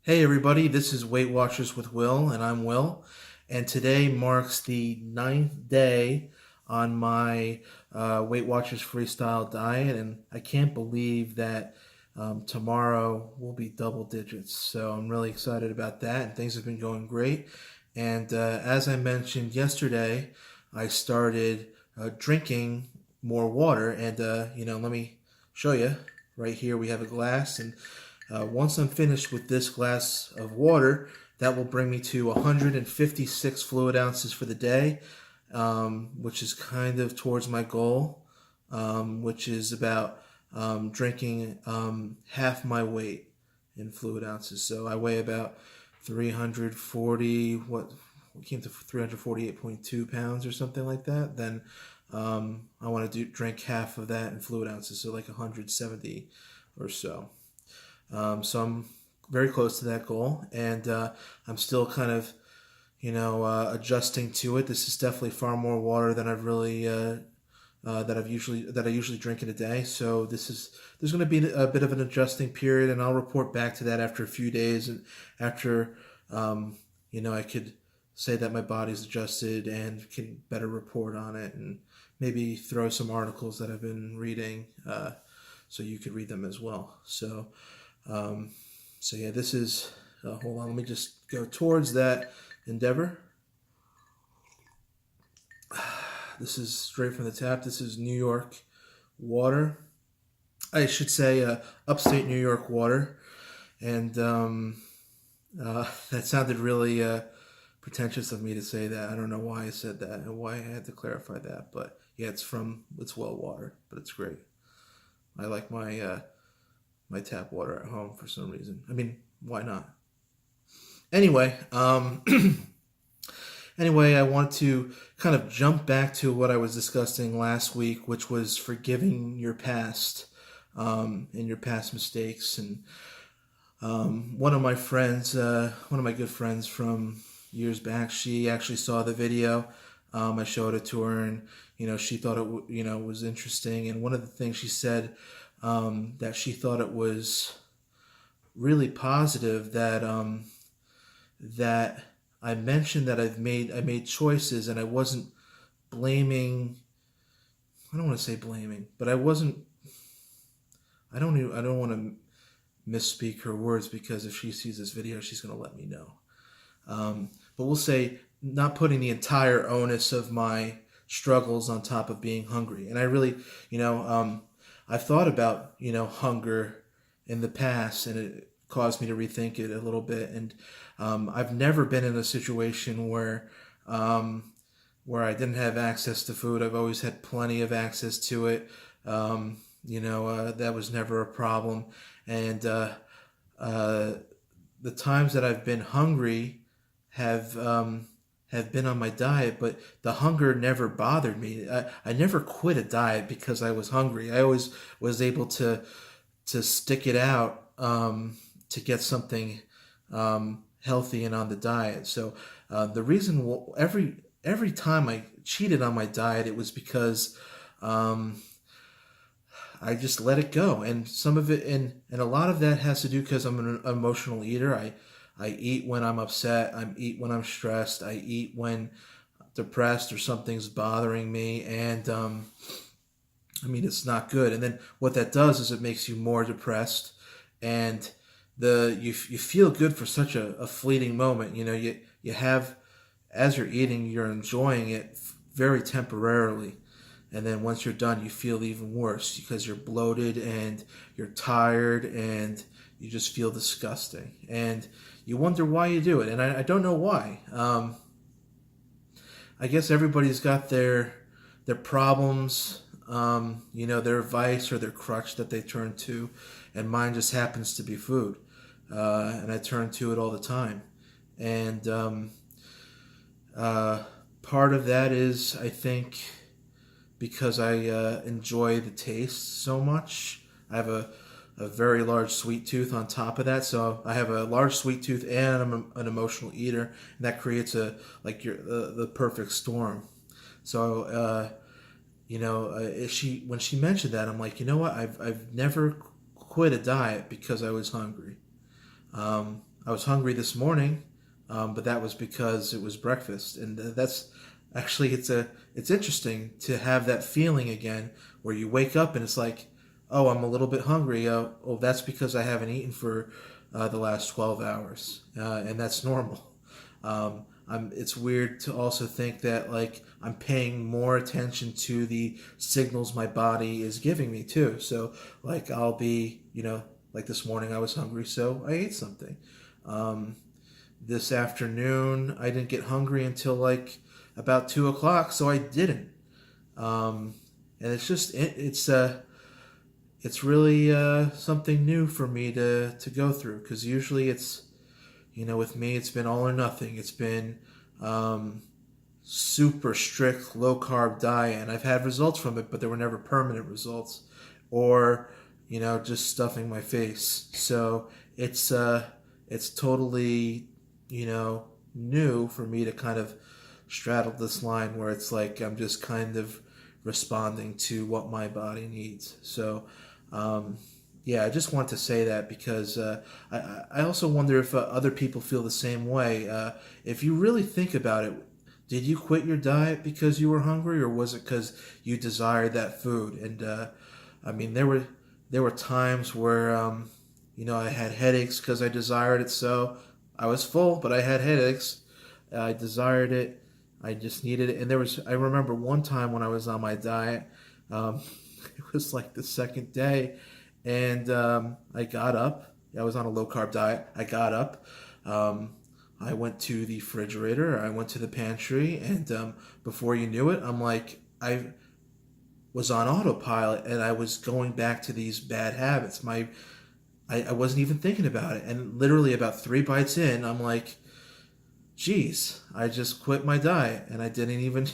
Hey everybody, this is Weight Watchers with Will, and I'm Will. And today marks the ninth day on my Weight Watchers freestyle diet, and I can't believe that tomorrow will be double digits. So I'm really excited about that, and things have been going great. And as I mentioned yesterday, I started drinking more water, and let me show you. Right here, we have a glass, and once I'm finished with this glass of water, that will bring me to 156 fluid ounces for the day, which is kind of towards my goal, which is about drinking half my weight in fluid ounces. So I weigh about 340, what came to 348.2 pounds or something like that. Then I want to drink half of that in fluid ounces, so like 170 or so. So I'm very close to that goal, and I'm still kind of, adjusting to it. This is definitely far more water than I've really that I usually drink in a day. So there's going to be a bit of an adjusting period, and I'll report back to that after a few days, and after I could say that my body's adjusted and can better report on it, and maybe throw some articles that I've been reading, so you could read them as well. So yeah, this is, hold on, let me just go towards that endeavor. This is straight from the tap. This is New York water. I should say upstate New York water. And that sounded really pretentious of me to say that. I don't know why I said that and why I had to clarify that. But yeah, it's well water, but it's great. I like my tap water at home for some reason. I mean, why not? Anyway, I want to kind of jump back to what I was discussing last week, which was forgiving your past and your past mistakes. And one of my good friends from years back, she actually saw the video. I showed it to her, and she thought it was interesting. And one of the things she said, that she thought it was really positive, that I mentioned that I made choices, and I wasn't blaming. I don't want to say blaming, but I wasn't. I don't want to misspeak her words, because if she sees this video, she's going to let me know. But we'll say not putting the entire onus of my struggles on top of being hungry. And I really, I've thought about, hunger in the past, and it caused me to rethink it a little bit. And I've never been in a situation where I didn't have access to food. I've always had plenty of access to it. That was never a problem. And the times that I've been hungry have been on my diet, but the hunger never bothered me. I never quit a diet because I was hungry. I always was able to stick it out, to get something healthy and on the diet. So the reason every time I cheated on my diet, it was because I just let it go, and some of it, and a lot of that has to do because I'm an emotional eater. I eat when I'm upset. I eat when I'm stressed. I eat when depressed or something's bothering me, and it's not good. And then what that does is it makes you more depressed, and you feel good for such a fleeting moment. You have, as you're eating, you're enjoying it very temporarily. And then once you're done, you feel even worse because you're bloated and you're tired and you just feel disgusting. And you wonder why you do it. And I don't know why. I guess everybody's got their problems, their vice or their crutch that they turn to. And mine just happens to be food. And I turn to it all the time. And part of that is, I think, because I enjoy the taste so much. I have a very large sweet tooth on top of that. So I have a large sweet tooth and I'm an emotional eater, and that creates the perfect storm. So when she mentioned that, I'm like, you know what? I've never quit a diet because I was hungry. I was hungry this morning, but that was because it was breakfast, and that's actually it's interesting to have that feeling again where you wake up and it's like, oh, I'm a little bit hungry. Oh, that's because I haven't eaten for the last 12 hours, and that's normal. It's weird to also think that like I'm paying more attention to the signals my body is giving me too. So like I'll be, like this morning I was hungry, so I ate something. This afternoon I didn't get hungry until like about 2 o'clock, so I didn't. And it's just it's really something new for me to go through, because usually it's, with me, it's been all or nothing. It's been super strict low carb diet, and I've had results from it, but they were never permanent results, or just stuffing my face. So it's totally new for me to kind of straddle this line where it's like I'm just kind of responding to what my body needs. So yeah, I just want to say that because I also wonder if other people feel the same way. If you really think about it, did you quit your diet because you were hungry, or was it because you desired that food? And I mean, there were times where I had headaches because I desired it. So I was full, but I had headaches. I desired it. I just needed it. And I remember one time when I was on my diet. It was like the second day, and I got up. I was on a low carb diet. I got up. I went to the refrigerator. I went to the pantry, and before you knew it, I was on autopilot, and I was going back to these bad habits. I wasn't even thinking about it, and literally about 3 bites in, I'm like, geez, I just quit my diet, and I didn't even,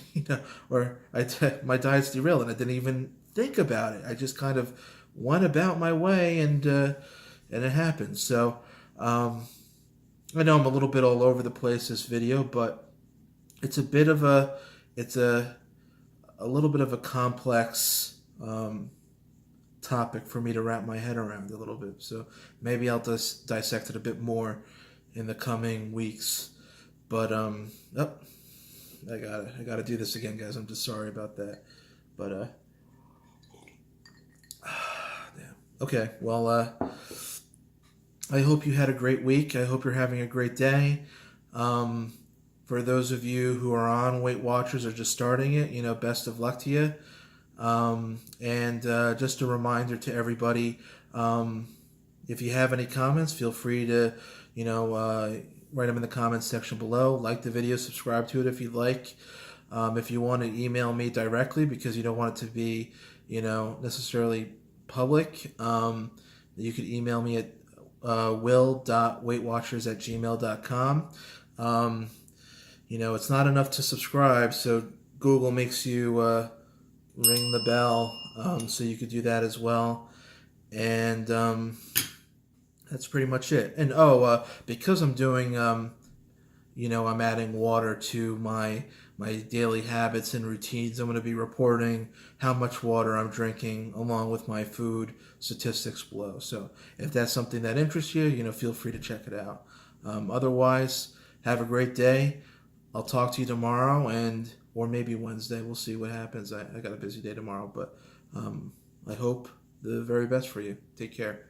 my diet's derailed, and I didn't even think about it. I just kind of went about my way, and it happened. So I know I'm a little bit all over the place this video, but it's a little bit of a complex topic for me to wrap my head around a little bit. So maybe I'll just dissect it a bit more in the coming weeks. But I gotta do this again, guys. I'm just sorry about that. But damn. Okay. Well, I hope you had a great week. I hope you're having a great day. For those of you who are on Weight Watchers or just starting it, best of luck to you. And just a reminder to everybody, if you have any comments, feel free to, write them in the comments section below. Like the video, subscribe to it if you'd like. If you want to email me directly because you don't want it to be, necessarily public, you could email me at will.weightwatchers@gmail.com. It's not enough to subscribe, so Google makes you ring the bell, so you could do that as well. And that's pretty much it. And because I'm doing, I'm adding water to my daily habits and routines, I'm going to be reporting how much water I'm drinking along with my food statistics below. So if that's something that interests you, feel free to check it out. Otherwise, have a great day. I'll talk to you tomorrow or maybe Wednesday. We'll see what happens. I got a busy day tomorrow, but I hope the very best for you. Take care.